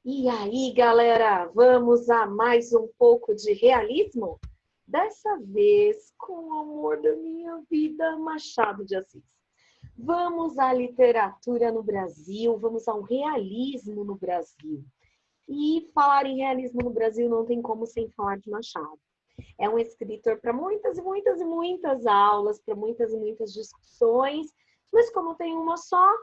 E aí, galera, vamos a mais um pouco de realismo? Dessa vez com o amor da minha vida, Machado de Assis. Vamos à literatura no Brasil, vamos ao realismo no Brasil. E falar em realismo no Brasil não tem como sem falar de Machado. É um escritor para muitas e muitas e muitas aulas, para muitas e muitas discussões, mas como tem uma só,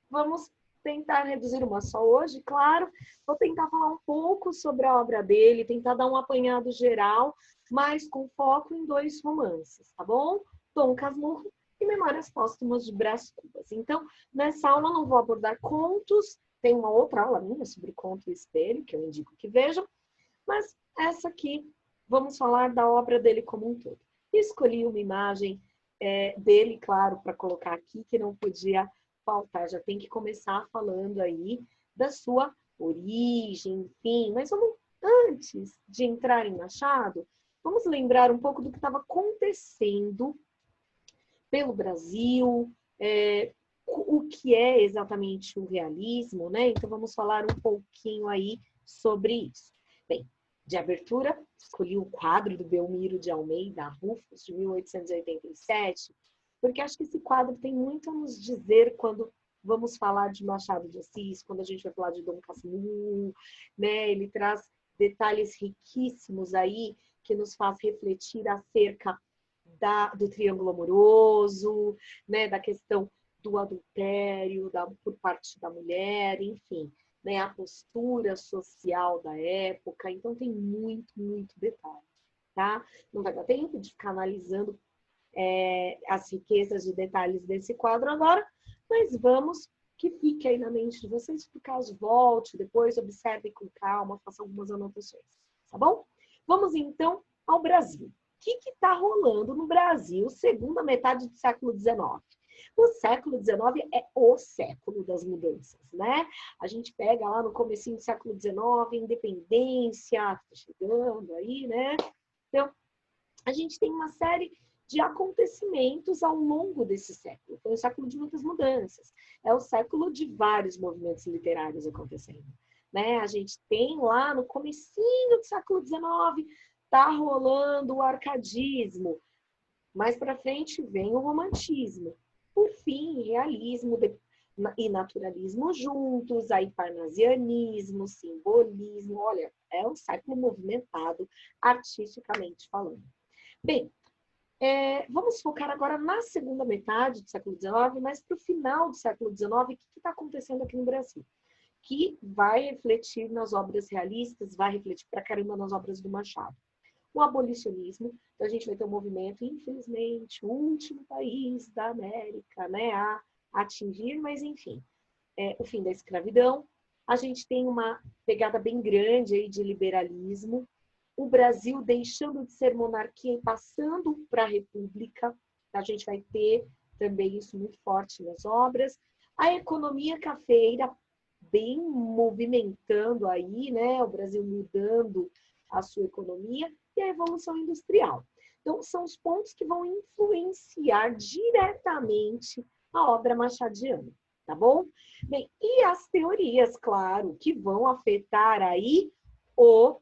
vamos tentar reduzir uma só hoje, claro. Vou tentar falar um pouco sobre a obra dele, tentar dar um apanhado geral, mas com foco em dois romances, tá bom? Dom Casmurro e Memórias Póstumas de Brás Cubas. Então, nessa aula eu não vou abordar contos, tem uma outra aula minha sobre conto e espelho, que eu indico que vejam, mas essa aqui, vamos falar da obra dele como um todo. Escolhi uma imagem dele, claro, para colocar aqui, que não podia faltar, já tem que começar falando aí da sua origem, enfim. Mas vamos, antes de entrar em Machado, vamos lembrar um pouco do que estava acontecendo pelo Brasil, o que é exatamente o realismo, né? Então vamos falar um pouquinho aí sobre isso. Bem, de abertura, escolhi o quadro do Belmiro de Almeida, Rufus, de 1887, porque acho que esse quadro tem muito a nos dizer quando vamos falar de Machado de Assis, quando a gente vai falar de Dom Casmurro, né? Ele traz detalhes riquíssimos aí que nos faz refletir acerca do triângulo amoroso, né? Da questão do adultério por parte da mulher, enfim, né? A postura social da época. Então tem muito, muito detalhe, tá? Não vai dar tempo de ficar analisando as riquezas de detalhes desse quadro agora, mas vamos que fique aí na mente de vocês, por caso volte, depois observe com calma, faça algumas anotações, tá bom? Vamos então ao Brasil. O que está rolando no Brasil segunda metade do século XIX? O século XIX é o século das mudanças, né? A gente pega lá no comecinho do século XIX, independência, chegando aí, né? Então, a gente tem uma série de acontecimentos ao longo desse século. Foi um século de muitas mudanças. É o século de vários movimentos literários acontecendo, né? A gente tem lá no comecinho do século XIX, tá rolando o arcadismo. Mais para frente vem o romantismo. Por fim, realismo e naturalismo juntos, aí parnasianismo, simbolismo. Olha, é um século movimentado artisticamente falando. Bem, vamos focar agora na segunda metade do século XIX, mas para o final do século XIX, o que está acontecendo aqui no Brasil? Que vai refletir nas obras realistas, vai refletir pra caramba nas obras do Machado. O abolicionismo, então a gente vai ter um movimento, infelizmente, o último país da América, né, a atingir, mas enfim, o fim da escravidão. A gente tem uma pegada bem grande aí de liberalismo, o Brasil deixando de ser monarquia e passando para a república. A gente vai ter também isso muito forte nas obras. A economia cafeira bem movimentando aí, né? O Brasil mudando a sua economia e a Revolução Industrial. Então, são os pontos que vão influenciar diretamente a obra machadiana, tá bom? Bem, e as teorias, claro, que vão afetar aí o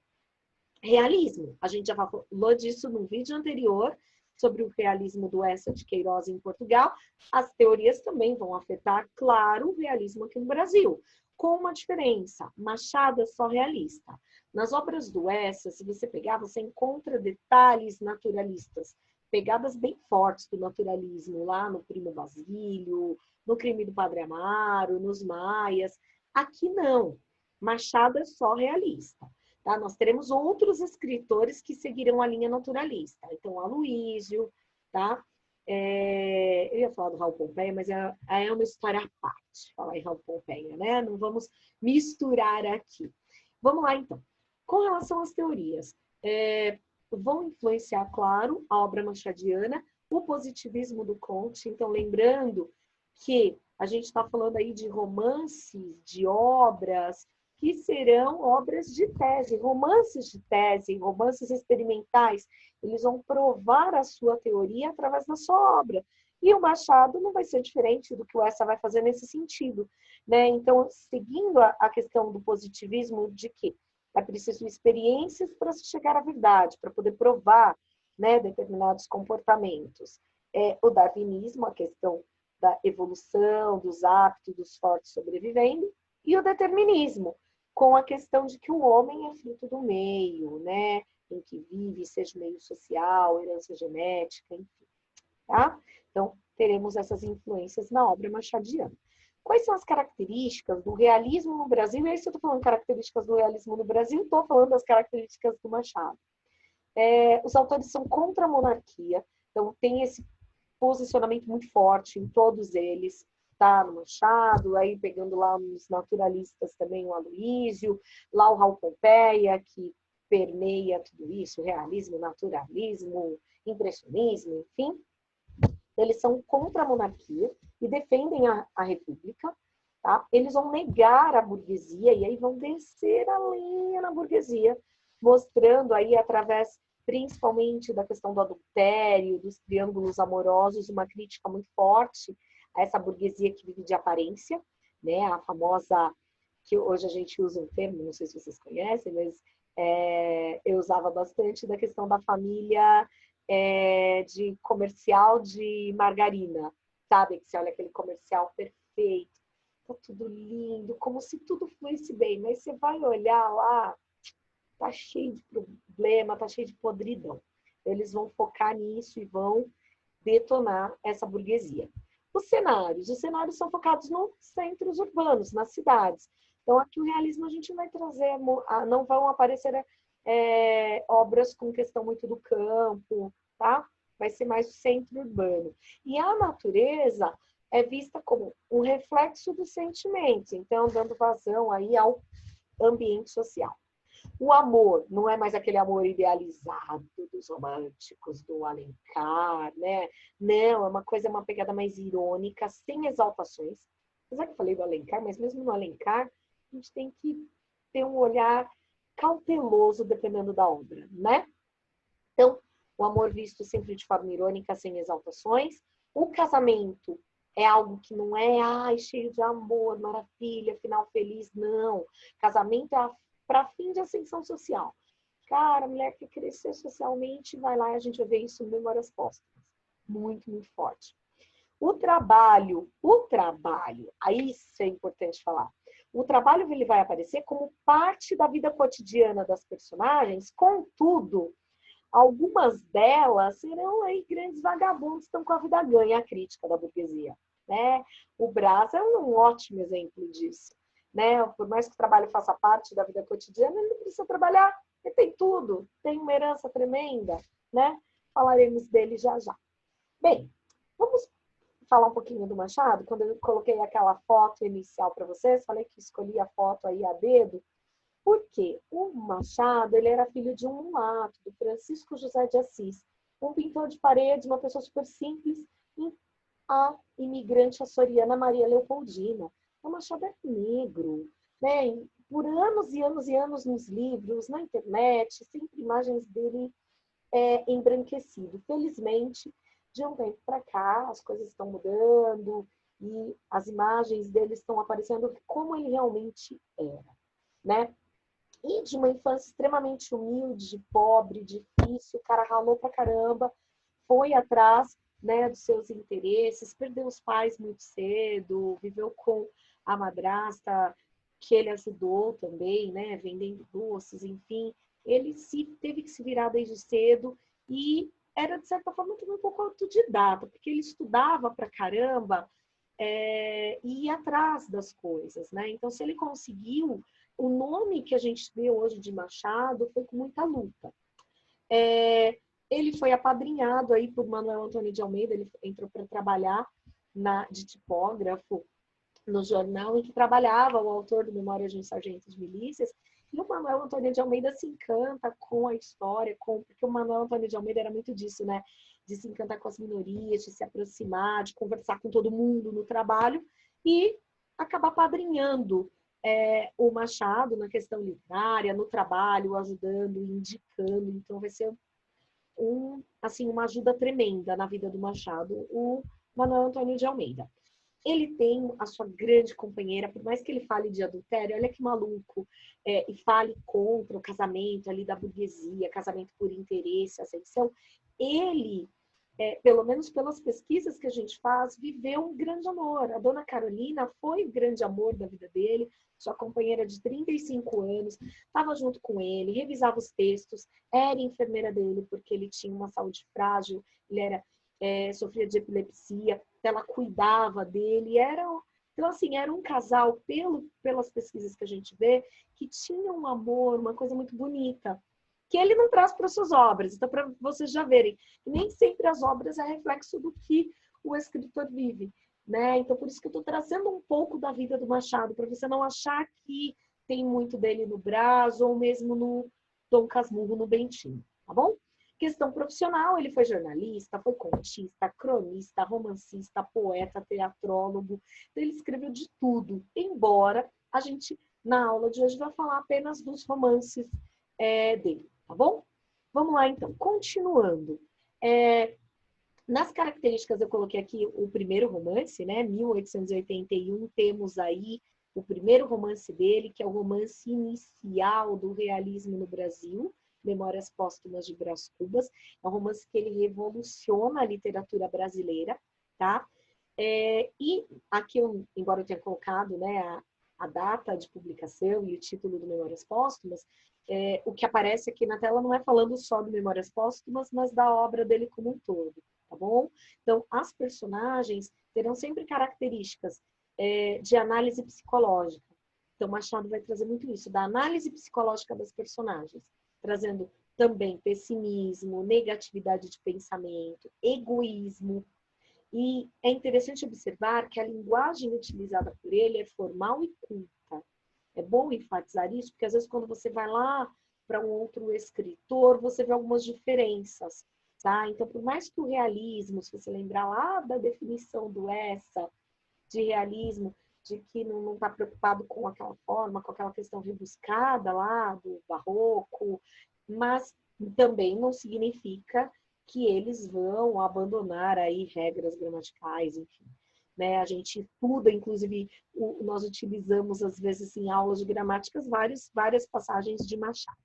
realismo. A gente já falou disso no vídeo anterior, sobre o realismo do Eça de Queiroz em Portugal. As teorias também vão afetar, claro, o realismo aqui no Brasil, com uma diferença. Machado é só realista. Nas obras do Eça, se você pegar, você encontra detalhes naturalistas, pegadas bem fortes do naturalismo, lá no Primo Basílio, no Crime do Padre Amaro, nos Maias. Aqui não. Machado é só realista. Tá? Nós teremos outros escritores que seguirão a linha naturalista. Então, Aloísio, tá? Eu ia falar do Raul Pompeia, mas é uma história à parte, falar em Raul Pompeia, né? Não vamos misturar aqui. Vamos lá, então. Com relação às teorias, vão influenciar, claro, a obra machadiana, o positivismo do Comte. Então, lembrando que a gente está falando aí de romances, de obras que serão obras de tese, romances de tese, romances experimentais. Eles vão provar a sua teoria através da sua obra. E o Machado não vai ser diferente do que o Essa vai fazer nesse sentido, né? Então, seguindo a questão do positivismo de que é preciso experiências para se chegar à verdade, para poder provar, né, determinados comportamentos. O darwinismo, a questão da evolução, dos hábitos dos fortes sobrevivendo, e o determinismo, com a questão de que o homem é fruto do meio, né, em que vive, seja meio social, herança genética, enfim. Tá? Então, teremos essas influências na obra machadiana. Quais são as características do realismo no Brasil? E aí, se eu estou falando características do realismo no Brasil, estou falando das características do Machado. Os autores são contra a monarquia, então tem esse posicionamento muito forte em todos eles, tá? No Machado, aí pegando lá nos naturalistas também o Aloísio, lá o Raul Pompeia, que permeia tudo isso, realismo, naturalismo, impressionismo, enfim. Eles são contra a monarquia e defendem a república, tá? Eles vão negar a burguesia e aí vão descer a lenha na burguesia, mostrando aí através principalmente da questão do adultério, dos triângulos amorosos, uma crítica muito forte a essa burguesia que vive de aparência, né? A famosa, que hoje a gente usa um termo, não sei se vocês conhecem, mas eu usava bastante da questão da família de comercial de margarina, sabe? Que você olha aquele comercial perfeito, tá tudo lindo, como se tudo fluísse bem, mas você vai olhar lá, tá cheio de problema, tá cheio de podridão. Eles vão focar nisso e vão detonar essa burguesia. Os cenários são focados nos centros urbanos, nas cidades. Então, aqui o realismo a gente vai trazer, não vão aparecer obras com questão muito do campo, tá? Vai ser mais o centro urbano. E a natureza é vista como um reflexo dos sentimentos, então dando vazão aí ao ambiente social. O amor não é mais aquele amor idealizado dos românticos, do Alencar, né? Não, é uma pegada mais irônica, sem exaltações. Apesar que eu falei do Alencar, mas mesmo no Alencar, a gente tem que ter um olhar cauteloso dependendo da obra, né? Então, o amor visto sempre de forma irônica, sem exaltações. O casamento é algo que não é cheio de amor, maravilha, final feliz, não. Casamento é para fim de ascensão social. Cara, a mulher que crescer socialmente, vai lá e a gente vai ver isso em Memórias Póstumas. Muito, muito forte. O trabalho, aí isso é importante falar. O trabalho ele vai aparecer como parte da vida cotidiana das personagens, contudo, algumas delas serão aí grandes vagabundos, estão com a vida ganha, a crítica da burguesia, né? O Brás é um ótimo exemplo disso, né? Por mais que o trabalho faça parte da vida cotidiana, ele não precisa trabalhar, ele tem tudo, tem uma herança tremenda, né? Falaremos dele já já. Bem, vamos falar um pouquinho do Machado. Quando eu coloquei aquela foto inicial para vocês, falei que escolhi a foto aí a dedo, porque o Machado ele era filho de um mulato, do Francisco José de Assis, um pintor de parede, uma pessoa super simples, e a imigrante açoriana Maria Leopoldina. O Machado é negro, né? Por anos e anos e anos nos livros, na internet, sempre imagens dele embranquecido. Felizmente, de um tempo para cá, as coisas estão mudando e as imagens dele estão aparecendo como ele realmente era, né? E de uma infância extremamente humilde, pobre, difícil, o cara ralou pra caramba, foi atrás, né, dos seus interesses, perdeu os pais muito cedo, viveu com a madrasta, que ele ajudou também, né, vendendo doces, enfim. Ele teve que se virar desde cedo e era, de certa forma, também um pouco autodidata, porque ele estudava pra caramba e ia atrás das coisas, né? Então, se ele conseguiu, o nome que a gente vê hoje de Machado foi com muita luta. Ele foi apadrinhado aí por Manuel Antônio de Almeida, ele entrou para trabalhar de tipógrafo no jornal em que trabalhava o autor do Memórias de um Sargento de Milícias, e o Manuel Antônio de Almeida se encanta com a história, porque o Manuel Antônio de Almeida era muito disso, né? De se encantar com as minorias, de se aproximar, de conversar com todo mundo no trabalho e acabar padrinhando o Machado na questão literária, no trabalho, ajudando, indicando. Então vai ser uma ajuda tremenda na vida do Machado, o Manuel Antônio de Almeida. Ele tem a sua grande companheira, por mais que ele fale de adultério, olha que maluco, e fale contra o casamento ali da burguesia, casamento por interesse, ascensão, ele, pelo menos pelas pesquisas que a gente faz, viveu um grande amor. A dona Carolina foi o grande amor da vida dele, sua companheira de 35 anos, estava junto com ele, revisava os textos, era enfermeira dele, porque ele tinha uma saúde frágil, ele era sofria de epilepsia, ela cuidava dele, então assim, era um casal, pelas pesquisas que a gente vê, que tinha um amor, uma coisa muito bonita, que ele não traz para suas obras, então para vocês já verem, nem sempre as obras é reflexo do que o escritor vive, né? Então por isso que eu estou trazendo um pouco da vida do Machado, para você não achar que tem muito dele no Brás, ou mesmo no Dom Casmurro, no Bentinho, tá bom? Questão profissional, ele foi jornalista, foi contista, cronista, romancista, poeta, teatrólogo. Então, ele escreveu de tudo, embora a gente, na aula de hoje, vai falar apenas dos romances dele, tá bom? Vamos lá, então. Continuando. Nas características, eu coloquei aqui o primeiro romance, né? 1881, temos aí o primeiro romance dele, que é o romance inicial do realismo no Brasil, Memórias Póstumas de Brás Cubas. É um romance que ele revoluciona a literatura brasileira, tá? E aqui, embora eu tenha colocado, né, a data de publicação e o título do Memórias Póstumas, o que aparece aqui na tela não é falando só do Memórias Póstumas, mas da obra dele como um todo, tá bom? Então, as personagens terão sempre características de análise psicológica. Então, Machado vai trazer muito isso, da análise psicológica das personagens, trazendo também pessimismo, negatividade de pensamento, egoísmo. E é interessante observar que a linguagem utilizada por ele é formal e culta. É bom enfatizar isso, porque às vezes quando você vai lá para um outro escritor, você vê algumas diferenças, tá? Então, por mais que o realismo, se você lembrar lá da definição do Essa, de realismo, de que não está preocupado com aquela forma, com aquela questão rebuscada lá do barroco, mas também não significa que eles vão abandonar aí regras gramaticais, enfim. Né? A gente estuda, inclusive, nós utilizamos, às vezes, em aulas de gramáticas, várias passagens de Machado.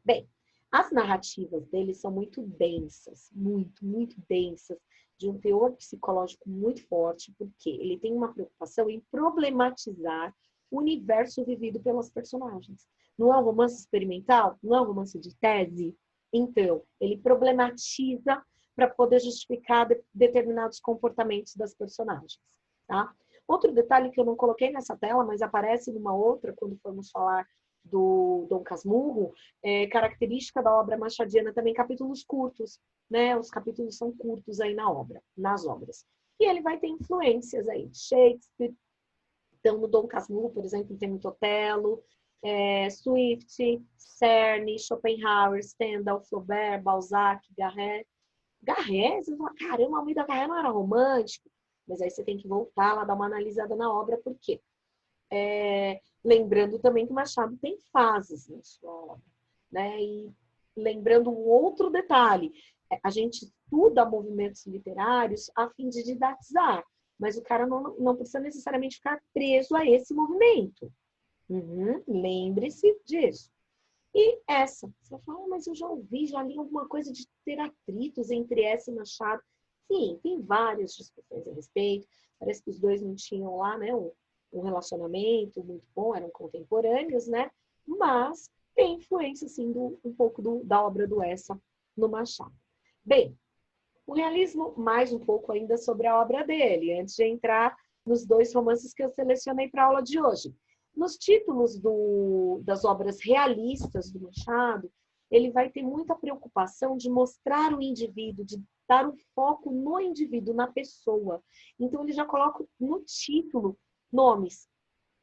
Bem, as narrativas dele são muito densas, muito densas, de um teor psicológico muito forte, porque ele tem uma preocupação em problematizar o universo vivido pelas personagens. Não é um romance experimental? Não é um romance de tese? Então, ele problematiza para poder justificar determinados comportamentos das personagens, tá? Outro detalhe que eu não coloquei nessa tela, mas aparece numa outra, quando formos falar do Dom Casmurro, característica da obra machadiana também capítulos curtos, né? Os capítulos são curtos aí nas obras. E ele vai ter influências aí de Shakespeare. Então, no Dom Casmurro, por exemplo, tem muito Otelo, Swift, Cerne, Schopenhauer, Stendhal, Flaubert, Balzac, Garret. Garret, você fala, caramba, Almeida Garret não era romântico. Mas aí você tem que voltar lá, dar uma analisada na obra, por quê? Lembrando também que Machado tem fases na sua obra, né? E lembrando um outro detalhe, a gente estuda movimentos literários a fim de didatizar, mas o cara não precisa necessariamente ficar preso a esse movimento. Lembre-se disso. E essa, você vai falar, mas eu já ouvi, já li alguma coisa de ter atritos entre essa e Machado. Sim, tem várias discussões a respeito, parece que os dois não tinham lá, né, um relacionamento muito bom, eram contemporâneos, né? Mas tem influência, assim, um pouco da obra do Essa no Machado. Bem, o realismo, mais um pouco ainda sobre a obra dele, antes de entrar nos dois romances que eu selecionei para a aula de hoje. Nos títulos das obras realistas do Machado, ele vai ter muita preocupação de mostrar o indivíduo, de dar um foco no indivíduo, na pessoa. Então, ele já coloca no título nomes.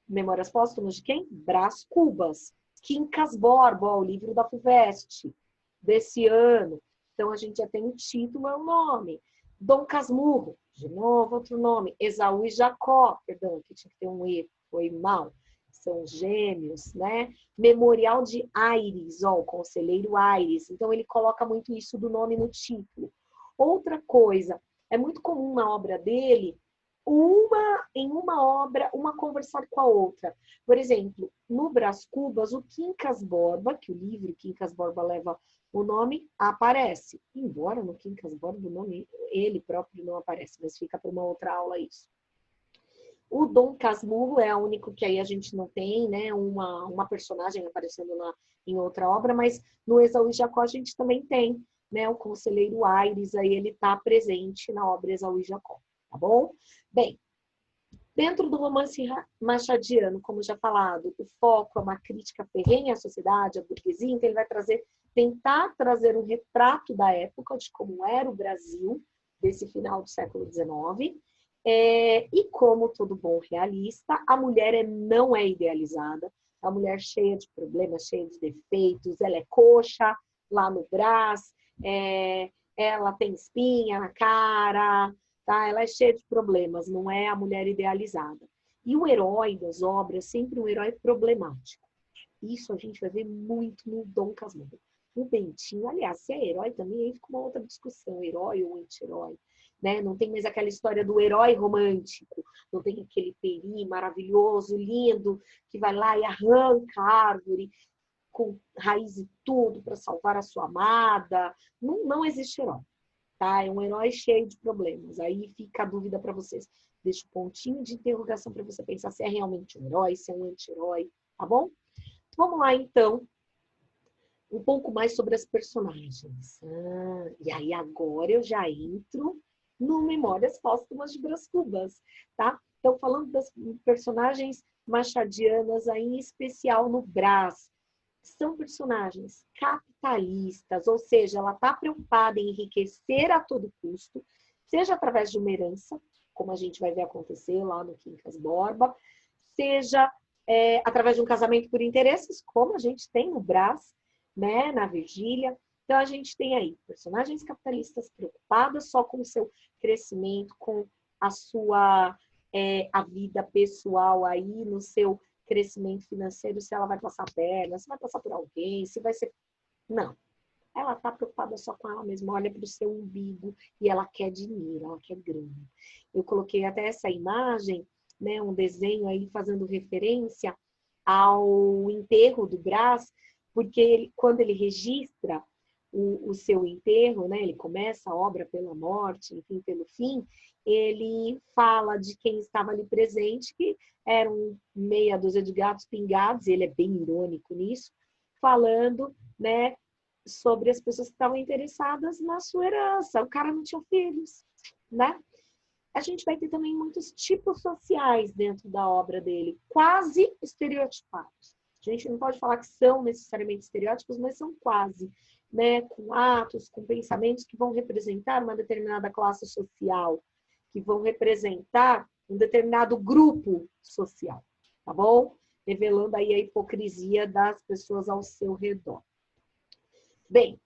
Memórias Póstumas de quem? Brás Cubas. Quincas Borba, o livro da FUVEST, desse ano. Então, a gente já tem o título, é o nome. Dom Casmurro, de novo outro nome. Esaú e Jacó, perdão, que tinha que ter um E, foi mal. São gêmeos, né? Memorial de Aires, ó, o conselheiro Aires. Então, ele coloca muito isso do nome no título. Outra coisa, É muito comum na obra dele, em uma obra, uma conversar com a outra. Por exemplo, no Brás Cubas, o Quincas Borba, que o livro Quincas Borba leva o nome, aparece. Embora no Quincas Borba o nome, ele próprio não aparece, mas fica para uma outra aula isso. O Dom Casmurro é o único que aí a gente não tem, né? Uma personagem aparecendo em outra obra, mas no Esaú e Jacó a gente também tem, né? O conselheiro Aires, aí ele está presente na obra Esaú e Jacó, tá bom? Bem, dentro do romance machadiano, como já falado, o foco é uma crítica ferrenha à sociedade, à burguesia, então ele vai tentar trazer um retrato da época, de como era o Brasil, desse final do século XIX. E como todo bom realista, a mulher não é idealizada, a mulher cheia de problemas, cheia de defeitos, ela é coxa lá no Brás, ela tem espinha na cara, tá? Ela é cheia de problemas, não é a mulher idealizada. E o herói das obras, sempre um herói problemático. Isso a gente vai ver muito no Dom Casmurro. O Bentinho, aliás, se é herói também, aí fica uma outra discussão, herói ou anti-herói. Né? Não tem mais aquela história do herói romântico, não tem aquele peri maravilhoso, lindo, que vai lá e arranca a árvore com raiz e tudo para salvar a sua amada. Não existe herói. Tá? É um herói cheio de problemas. Aí fica a dúvida para vocês. Deixa um pontinho de interrogação para você pensar se é realmente um herói, se é um anti-herói, tá bom? Vamos lá, então, um pouco mais sobre as personagens. E aí agora eu já entro no Memórias Póstumas de Brás Cubas, tá? Então, falando das personagens machadianas, aí, em especial no Brás, são personagens capitalistas, ou seja, ela está preocupada em enriquecer a todo custo, seja através de uma herança, como a gente vai ver acontecer lá no Quincas Borba, seja através de um casamento por interesses, como a gente tem no Brás, né, na Virgília. Então, a gente tem aí personagens capitalistas preocupadas só com o seu crescimento, com a sua a vida pessoal aí, no seu crescimento financeiro, se ela vai passar perna, se vai passar por alguém, se vai ser... Não. Ela está preocupada só com ela mesma, olha para o seu umbigo e ela quer dinheiro, ela quer grana. Eu coloquei até essa imagem, né, um desenho aí fazendo referência ao enterro do Brás, porque quando ele registra o seu enterro, né, ele começa a obra pela morte, enfim, pelo fim, ele fala de quem estava ali presente, que eram meia dúzia de gatos pingados, ele é bem irônico nisso, falando, né, sobre as pessoas que estavam interessadas na sua herança. O cara não tinha filhos, né? A gente vai ter também muitos tipos sociais dentro da obra dele, quase estereotipados. A gente não pode falar que são necessariamente estereótipos, mas são quase, né? Com atos, com pensamentos que vão representar uma determinada classe social, que vão representar um determinado grupo social, tá bom? Revelando aí a hipocrisia das pessoas ao seu redor. Bem,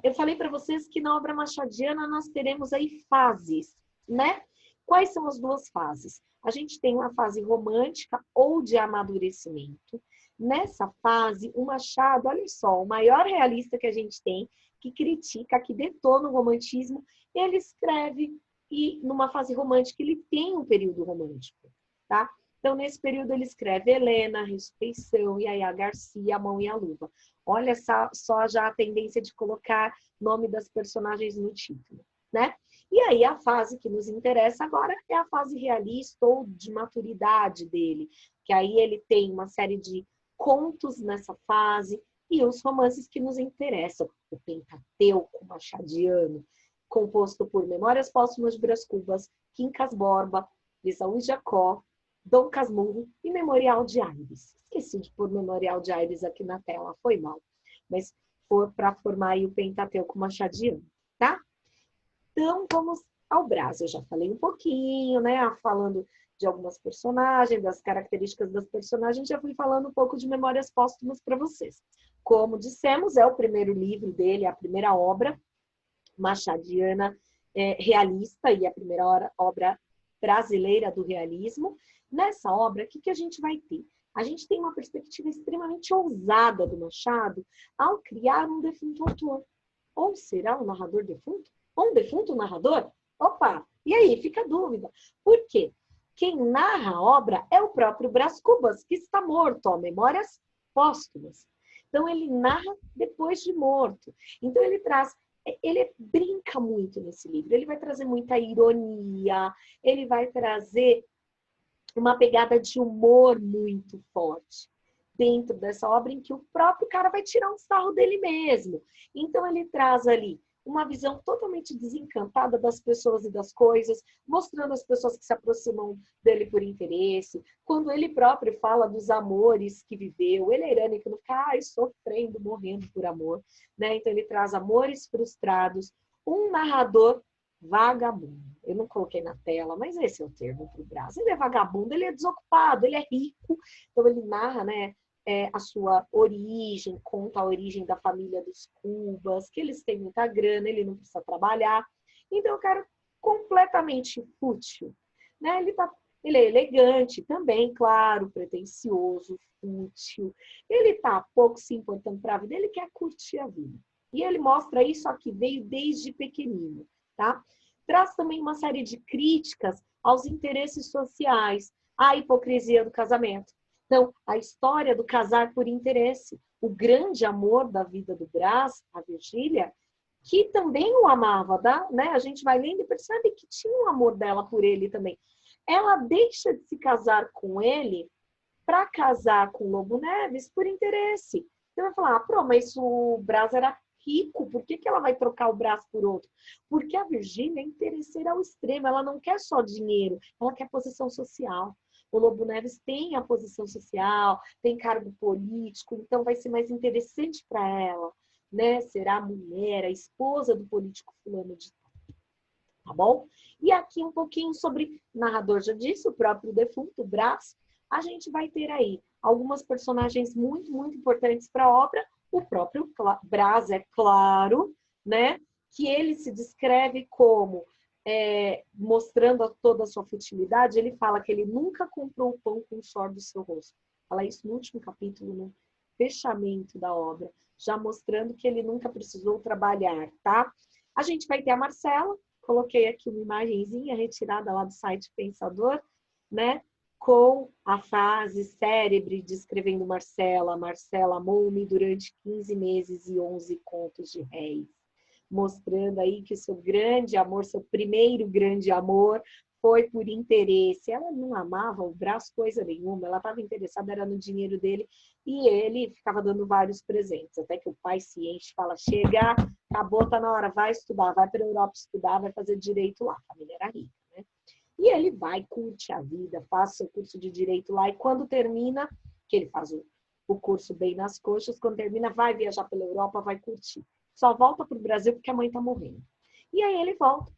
eu falei para vocês que na obra machadiana nós teremos aí fases, né? Quais são as duas fases? A gente tem uma fase romântica ou de amadurecimento. Nessa fase, o Machado, olha só, o maior realista que a gente tem, que critica, que detona o romantismo, ele escreve e numa fase romântica ele tem um período romântico, tá? Então, nesse período, ele escreve Helena, Ressurreição, Yaya Garcia, A Mão e a Luva. Olha só já a tendência de colocar nome das personagens no título, né? E aí, a fase que nos interessa agora é a fase realista ou de maturidade dele, que aí ele tem uma série de contos nessa fase e os romances que nos interessam. O Pentateuco machadiano, composto por Memórias Póstumas de Brás Cubas, Quincas Borba, Esaú e Jacó, Dom Casmurro e Memorial de Aires. Esqueci de pôr Memorial de Aires aqui na tela, foi mal. Mas foi para formar aí o Pentateuco machadiano, tá? Então, vamos ao Brás. Eu já falei um pouquinho, né? Falando de algumas personagens, das características das personagens, já fui falando um pouco de Memórias Póstumas para vocês. Como dissemos, é o primeiro livro dele, a primeira obra machadiana realista e a primeira obra brasileira do realismo. Nessa obra, o que a gente vai ter? A gente tem uma perspectiva extremamente ousada do Machado ao criar um defunto autor. Ou será um narrador defunto? Ou um defunto narrador? Opa, e aí? Fica a dúvida. Por quê? Quem narra a obra é o próprio Brás Cubas, que está morto, ó, Memórias Póstumas. Então, ele narra depois de morto. Então, ele brinca muito nesse livro. Ele vai trazer muita ironia, ele vai trazer uma pegada de humor muito forte dentro dessa obra, em que o próprio cara vai tirar um sarro dele mesmo. Então, ele traz ali uma visão totalmente desencantada das pessoas e das coisas, mostrando as pessoas que se aproximam dele por interesse. Quando ele próprio fala dos amores que viveu, ele é irônico, não fica sofrendo, morrendo por amor, né? Então ele traz amores frustrados, um narrador vagabundo. Eu não coloquei na tela, mas esse é o termo para o Brás. Ele é vagabundo, ele é desocupado, ele é rico, então ele narra, né? A sua origem, conta a origem da família dos Cubas, que eles têm muita grana, ele não precisa trabalhar. Então, o cara completamente fútil. Né? Ele é elegante também, claro, pretensioso, fútil. Ele está pouco se importando para a vida, ele quer curtir a vida. E ele mostra isso aqui, veio desde pequenino. Tá? Traz também uma série de críticas aos interesses sociais, à hipocrisia do casamento. Então, a história do casar por interesse, o grande amor da vida do Brás, a Virgília, que também o amava, né? A gente vai lendo e percebe que tinha um amor dela por ele também. Ela deixa de se casar com ele para casar com o Lobo Neves por interesse. Então, vai falar, mas o Brás era rico, por que ela vai trocar o Brás por outro? Porque a Virgília é interesseira ao extremo, ela não quer só dinheiro, ela quer posição social. O Lobo Neves tem a posição social, tem cargo político, então vai ser mais interessante para ela, né? Será a mulher, a esposa do político fulano de tal, tá bom? E aqui um pouquinho sobre, o narrador já disse, o próprio defunto, Brás. A gente vai ter aí algumas personagens muito, muito importantes para a obra. O próprio Brás, é claro, né? Que ele se descreve como mostrando toda a sua futilidade. Ele fala que ele nunca comprou o pão com o suor do seu rosto. Fala isso no último capítulo, no fechamento da obra, já mostrando que ele nunca precisou trabalhar, tá? A gente vai ter a Marcela, coloquei aqui uma imagenzinha retirada lá do site Pensador, né? Com a frase célebre descrevendo Marcela. Marcela amou-me durante 15 meses e 11 contos de réis. Mostrando aí que o seu grande amor, seu primeiro grande amor, foi por interesse. Ela não amava o Brás coisa nenhuma, ela estava interessada era no dinheiro dele e ele ficava dando vários presentes. Até que o pai se enche, fala, chega, acabou, tá na hora, vai estudar, vai para a Europa estudar, vai fazer direito lá. A família era rica, né? E ele vai, curte a vida, faz seu curso de direito lá e quando termina, que ele faz o curso bem nas coxas, quando termina, vai viajar pela Europa, vai curtir. Só volta para o Brasil porque a mãe está morrendo. E aí ele volta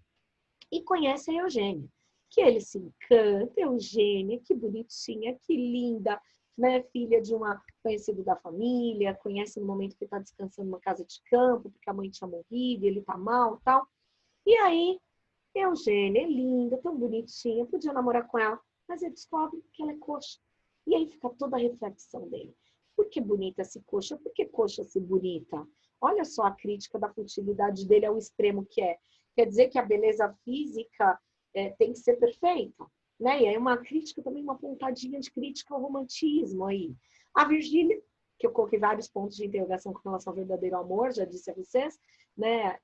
e conhece a Eugênia, que ele se encanta, Eugênia, que bonitinha, que linda, né? Filha de uma conhecida da família, conhece no momento que está descansando numa casa de campo, porque a mãe tinha morrido, ele está mal e tal. E aí, Eugênia é linda, tão bonitinha, podia namorar com ela, mas ele descobre que ela é coxa. E aí fica toda a reflexão dele. Por que bonita se coxa? Por que coxa se bonita? Olha só a crítica da futilidade dele ao extremo que é. Quer dizer que a beleza física tem que ser perfeita, né? E aí uma crítica também, uma pontadinha de crítica ao romantismo aí. A Virgília, que eu coloquei vários pontos de interrogação com relação ao verdadeiro amor, já disse a vocês, né?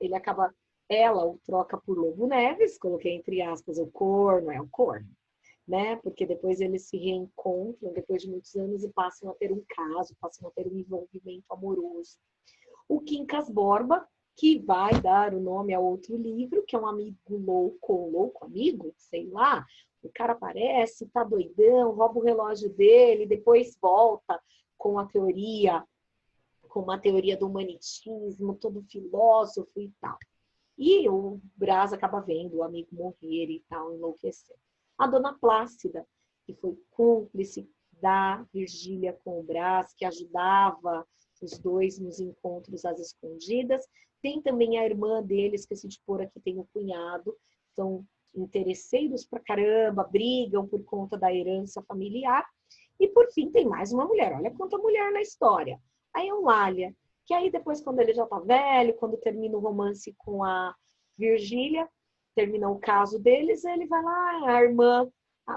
Ela o troca por Lobo Neves, coloquei entre aspas, o corno, é o corno, né? Porque depois eles se reencontram depois de muitos anos e passam a ter um caso, passam a ter um envolvimento amoroso. O Quincas Borba, que vai dar o nome a outro livro, que é um amigo louco amigo, sei lá. O cara aparece, tá doidão, rouba o relógio dele, depois volta com uma teoria do humanitismo, todo filósofo e tal. E o Brás acaba vendo o amigo morrer e tal, enlouquecer. A Dona Plácida, que foi cúmplice da Virgília com o Brás, que ajudava os dois nos encontros às escondidas. Tem também a irmã dele, esqueci de pôr aqui, tem o cunhado, são interesseiros pra caramba, brigam por conta da herança familiar. E por fim tem mais uma mulher, olha quanta mulher na história. A Eulália, que aí depois quando ele já tá velho, quando termina o romance com a Virgília, termina o caso deles, ele vai lá, a irmã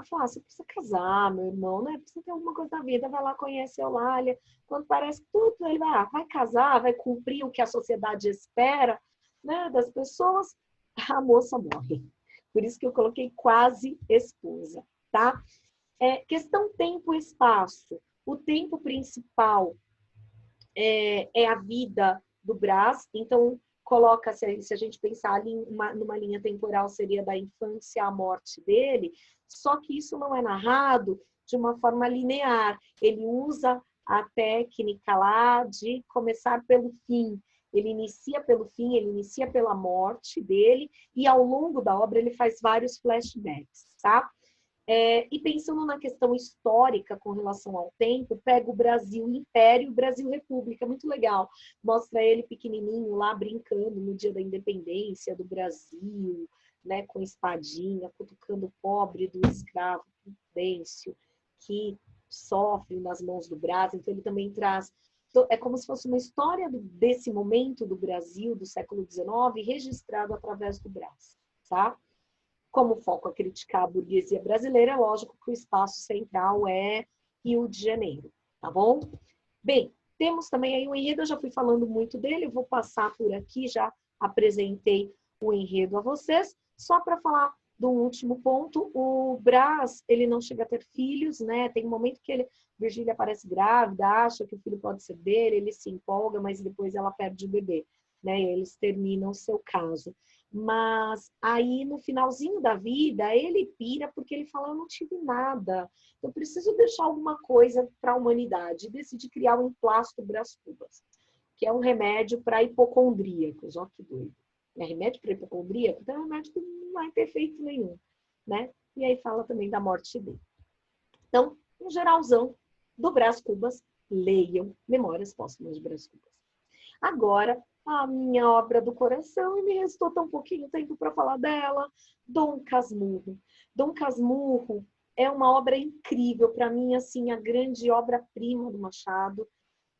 fala, você precisa casar, meu irmão, né? Precisa ter alguma coisa na vida, vai lá, conhece a Eulália. Quando parece que tudo, ele vai casar, vai cumprir o que a sociedade espera, né, das pessoas, a moça morre. Por isso que eu coloquei quase esposa, tá? Questão tempo e espaço. O tempo principal é a vida do Brás, então coloca, se a gente pensar ali numa linha temporal, seria da infância à morte dele, só que isso não é narrado de uma forma linear. Ele usa a técnica lá de começar pelo fim. Ele inicia pelo fim, ele inicia pela morte dele, e ao longo da obra ele faz vários flashbacks, tá? E pensando na questão histórica com relação ao tempo, pega o Brasil Império e o Brasil República, muito legal. Mostra ele pequenininho lá brincando no dia da independência do Brasil, né, com espadinha, cutucando o pobre do escravo Prudêncio, que sofre nas mãos do Brás. Então ele também traz... É como se fosse uma história desse momento do Brasil, do século XIX, registrado através do Brás, tá? Como foco a criticar a burguesia brasileira, é lógico que o espaço central é Rio de Janeiro, tá bom? Bem, temos também aí o enredo, eu já fui falando muito dele, eu vou passar por aqui, já apresentei o enredo a vocês, só para falar do último ponto, o Brás, ele não chega a ter filhos, né? Tem um momento que Virgília aparece grávida, acha que o filho pode ser dele, ele se empolga, mas depois ela perde o bebê, né? E eles terminam o seu caso. Mas aí no finalzinho da vida ele pira porque ele fala, eu não tive nada, eu preciso deixar alguma coisa para a humanidade, e decide criar o emplasto Brás Cubas, que é um remédio para hipocondríacos. Ó que doido, é remédio para hipocondríaco? Então é um remédio que não vai ter efeito nenhum, né? E aí fala também da morte dele. Então, um geralzão do Brás Cubas, leiam Memórias Póstumas de Brás Cubas. Agora, a minha obra do coração, e me restou tão pouquinho tempo para falar dela, Dom Casmurro. Dom Casmurro é uma obra incrível, para mim, assim, a grande obra-prima do Machado.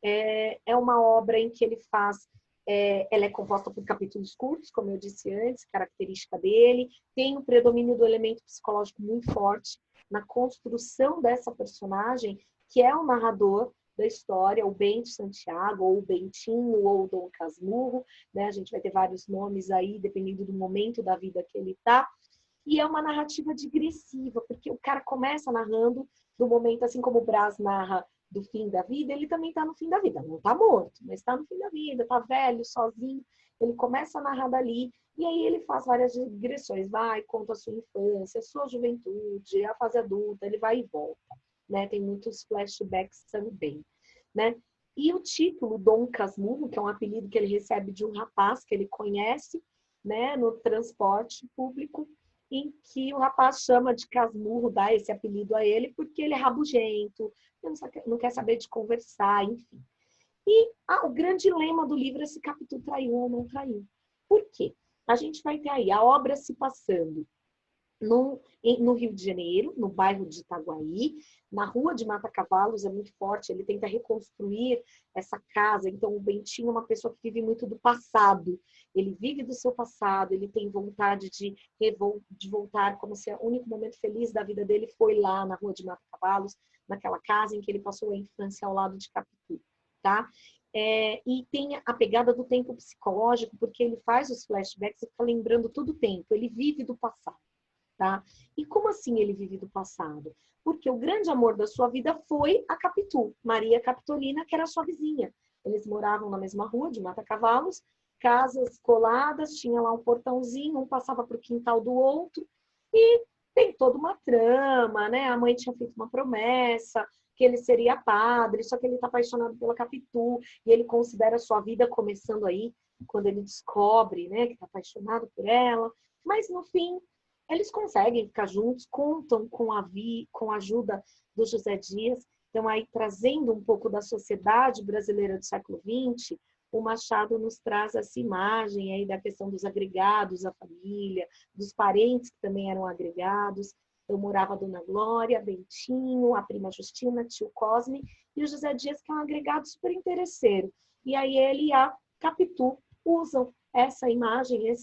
É uma obra em que ele faz... ela é composta por capítulos curtos, como eu disse antes, característica dele, tem o predomínio do elemento psicológico muito forte na construção dessa personagem, que é o narrador da história, o Bento Santiago, ou o Bentinho, ou o Dom Casmurro, né? A gente vai ter vários nomes aí, dependendo do momento da vida que ele está. E é uma narrativa digressiva, porque o cara começa narrando do momento, assim como o Brás narra do fim da vida, ele também está no fim da vida. Não está morto, mas está no fim da vida, está velho, sozinho. Ele começa a narrar dali, e aí ele faz várias digressões. Vai, conta a sua infância, a sua juventude, a fase adulta, ele vai e volta. Né? Tem muitos flashbacks também, né? E o título Dom Casmurro, que é um apelido que ele recebe de um rapaz que ele conhece, né, no transporte público, em que o rapaz chama de Casmurro, dá esse apelido a ele, porque ele é rabugento, não quer saber de conversar, enfim. E o grande lema do livro é se Capitu traiu ou não traiu. Por quê? A gente vai ter aí a obra se passando no Rio de Janeiro, no bairro de Itaguaí, na rua de Mata Cavalos, é muito forte, ele tenta reconstruir essa casa. Então o Bentinho é uma pessoa que vive muito do passado, ele vive do seu passado, ele tem vontade de voltar, como se o único momento feliz da vida dele foi lá na rua de Mata Cavalos, naquela casa em que ele passou a infância ao lado de Capitu, tá? E tem a pegada do tempo psicológico, porque ele faz os flashbacks e fica lembrando todo o tempo, ele vive do passado. Tá? E como assim ele vive do passado? Porque o grande amor da sua vida foi a Capitu, Maria Capitolina, que era sua vizinha. Eles moravam na mesma rua de Mata Cavalos, casas coladas, tinha lá um portãozinho, um passava para o quintal do outro, e tem toda uma trama, né? A mãe tinha feito uma promessa que ele seria padre, só que ele está apaixonado pela Capitu, e ele considera a sua vida começando aí, quando ele descobre, né, que está apaixonado por ela, mas no fim eles conseguem ficar juntos, contam com a ajuda do José Dias. Então, aí, trazendo um pouco da sociedade brasileira do século XX, o Machado nos traz essa imagem aí da questão dos agregados à família, dos parentes que também eram agregados. Então, morava a Dona Glória, Bentinho, a prima Justina, tio Cosme, e o José Dias, que é um agregado super interesseiro. E aí ele e a Capitu usam essa imagem,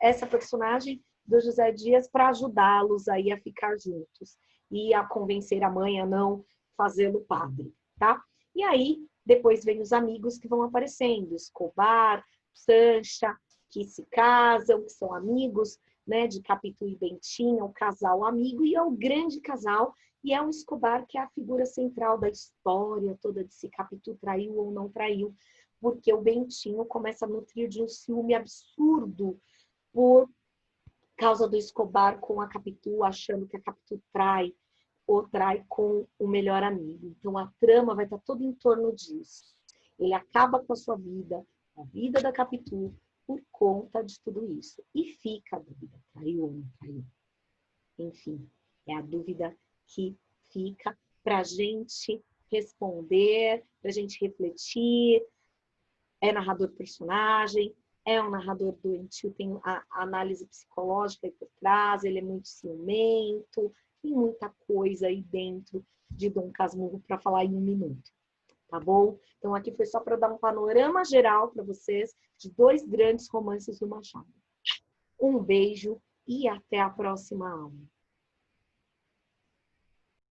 essa personagem, do José Dias para ajudá-los aí a ficar juntos e a convencer a mãe a não fazê-lo padre, tá? E aí, depois vem os amigos que vão aparecendo, Escobar, Sancha, que se casam, que são amigos, né, de Capitu e Bentinha, o casal amigo, e é o grande casal, e é um Escobar que é a figura central da história toda de se Capitu traiu ou não traiu, porque o Bentinho começa a nutrir de um ciúme absurdo por causa do Escobar com a Capitu, achando que a Capitu trai ou trai com o melhor amigo. Então a trama vai estar toda em torno disso. Ele acaba com a sua vida, a vida da Capitu, por conta de tudo isso. E fica a dúvida, traiu ou não traiu? Enfim, é a dúvida que fica para a gente responder, para a gente refletir. É narrador personagem, é um narrador doentio, tem a análise psicológica aí por trás, ele é muito ciumento, tem muita coisa aí dentro de Dom Casmurro para falar em um minuto, tá bom? Então aqui foi só para dar um panorama geral para vocês de 2 grandes romances do Machado. Um beijo e até a próxima aula.